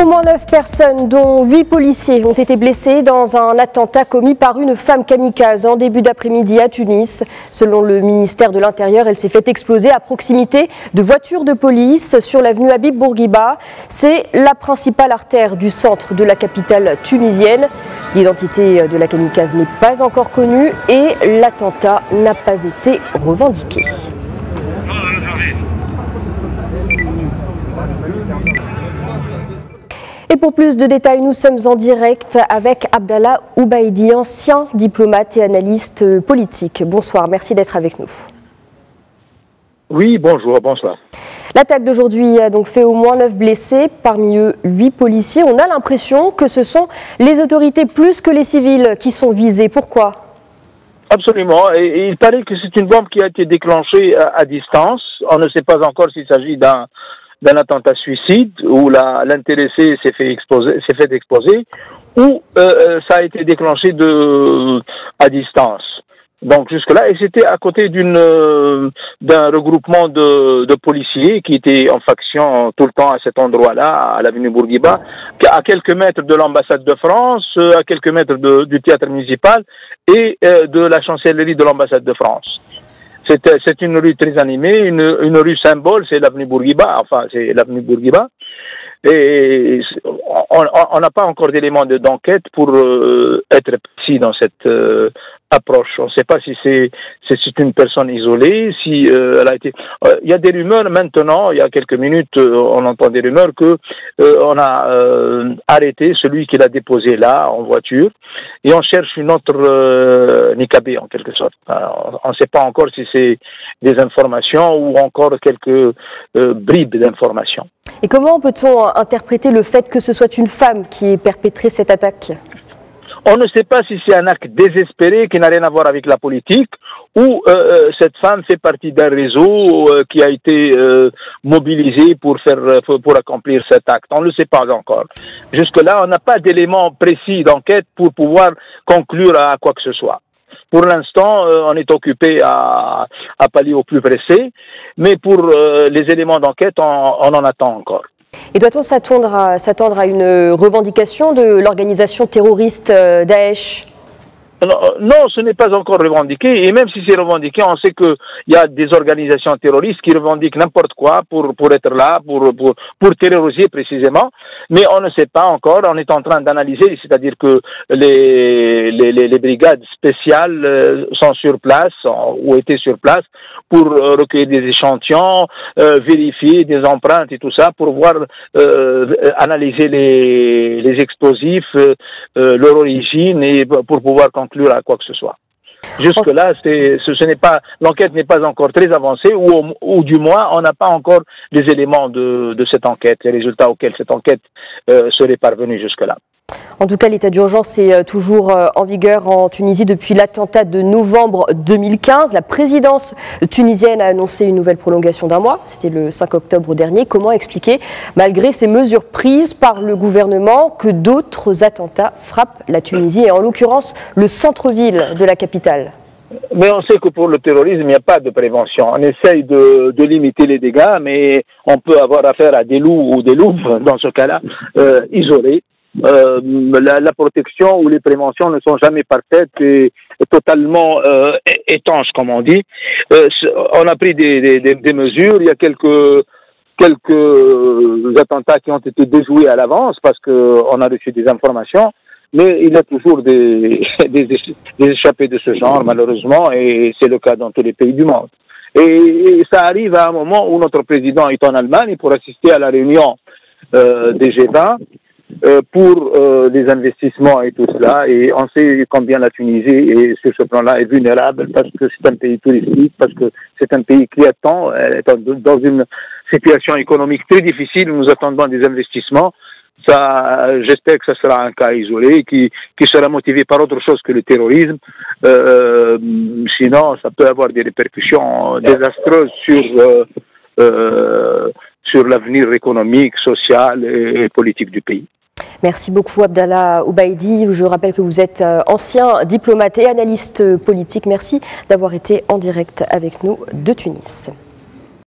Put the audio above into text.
Au moins 9 personnes, dont 8 policiers, ont été blessés dans un attentat commis par une femme kamikaze en début d'après-midi à Tunis. Selon le ministère de l'Intérieur, elle s'est fait exploser à proximité de voitures de police sur l'avenue Habib Bourguiba. C'est la principale artère du centre de la capitale tunisienne. L'identité de la kamikaze n'est pas encore connue et l'attentat n'a pas été revendiqué. Et pour plus de détails, nous sommes en direct avec Abdallah Oubaidi, ancien diplomate et analyste politique. Bonsoir, merci d'être avec nous. Oui, bonjour, bonsoir. L'attaque d'aujourd'hui a donc fait au moins 9 blessés, parmi eux 8 policiers. On a l'impression que ce sont les autorités plus que les civils qui sont visés. Pourquoi ? Absolument. Et il paraît que c'est une bombe qui a été déclenchée à distance. On ne sait pas encore s'il s'agit d'un attentat suicide où l'intéressé s'est fait exploser ou ça a été déclenché à distance. Donc jusque-là, et c'était à côté d'un regroupement de policiers qui étaient en faction tout le temps à cet endroit-là, à l'avenue Bourguiba, à quelques mètres de l'ambassade de France, à quelques mètres du théâtre municipal et de la chancellerie de l'ambassade de France. C'est une rue très animée, une rue symbole, c'est l'avenue Bourguiba, et on n'a pas encore d'éléments d'enquête pour être précis dans cette approche. On ne sait pas si c'est une personne isolée, si elle a été. Il y a des rumeurs maintenant. Il y a quelques minutes, on entend des rumeurs que on a arrêté celui qui l'a déposé là en voiture, et on cherche une autre niqabé en quelque sorte. On ne sait pas encore si c'est des informations ou encore quelques bribes d'informations. Et comment peut-on interpréter le fait que ce soit une femme qui ait perpétré cette attaque ? On ne sait pas si c'est un acte désespéré qui n'a rien à voir avec la politique ou cette femme fait partie d'un réseau qui a été mobilisé pour accomplir cet acte. On ne le sait pas encore. Jusque-là, on n'a pas d'éléments précis d'enquête pour pouvoir conclure à quoi que ce soit. Pour l'instant, on est occupé à pallier au plus pressé, mais pour les éléments d'enquête, on en attend encore. Et doit-on s'attendre à une revendication de l'organisation terroriste Daesh ? Non, ce n'est pas encore revendiqué, et même si c'est revendiqué, on sait qu'il y a des organisations terroristes qui revendiquent n'importe quoi pour être là, pour terroriser précisément, mais on ne sait pas encore, on est en train d'analyser, c'est-à-dire que les brigades spéciales sont sur place, ou étaient sur place, pour recueillir des échantillons, vérifier des empreintes et tout ça, pour voir, analyser les explosifs, leur origine, et pour pouvoir conclure à quoi que ce soit. Jusque-là, l'enquête n'est pas encore très avancée, ou du moins, on n'a pas encore les éléments de cette enquête, les résultats auxquels cette enquête serait parvenue jusque-là. En tout cas, l'état d'urgence est toujours en vigueur en Tunisie depuis l'attentat de novembre 2015. La présidence tunisienne a annoncé une nouvelle prolongation d'un mois. C'était le 5 octobre dernier. Comment expliquer, malgré ces mesures prises par le gouvernement, que d'autres attentats frappent la Tunisie et en l'occurrence le centre-ville de la capitale ? Mais on sait que pour le terrorisme, il n'y a pas de prévention. On essaye de limiter les dégâts, mais on peut avoir affaire à des loups ou des loups, dans ce cas-là, isolés. La protection ou les préventions ne sont jamais parfaites et totalement étanches, comme on dit. On a pris des mesures. Il y a quelques attentats qui ont été déjoués à l'avance parce qu'on a reçu des informations. Mais il y a toujours des échappées de ce genre, malheureusement, et c'est le cas dans tous les pays du monde. Et ça arrive à un moment où notre président est en Allemagne pour assister à la réunion des G20 pour les investissements et tout cela. Et on sait combien la Tunisie, et sur ce plan-là, est vulnérable parce que c'est un pays touristique, parce que c'est un pays qui attend, dans une situation économique très difficile, nous attendons des investissements. J'espère que ce sera un cas isolé qui sera motivé par autre chose que le terrorisme. Sinon, ça peut avoir des répercussions désastreuses sur l'avenir économique, social et politique du pays. Merci beaucoup Abdallah Oubaidi. Je rappelle que vous êtes ancien diplomate et analyste politique. Merci d'avoir été en direct avec nous de Tunis.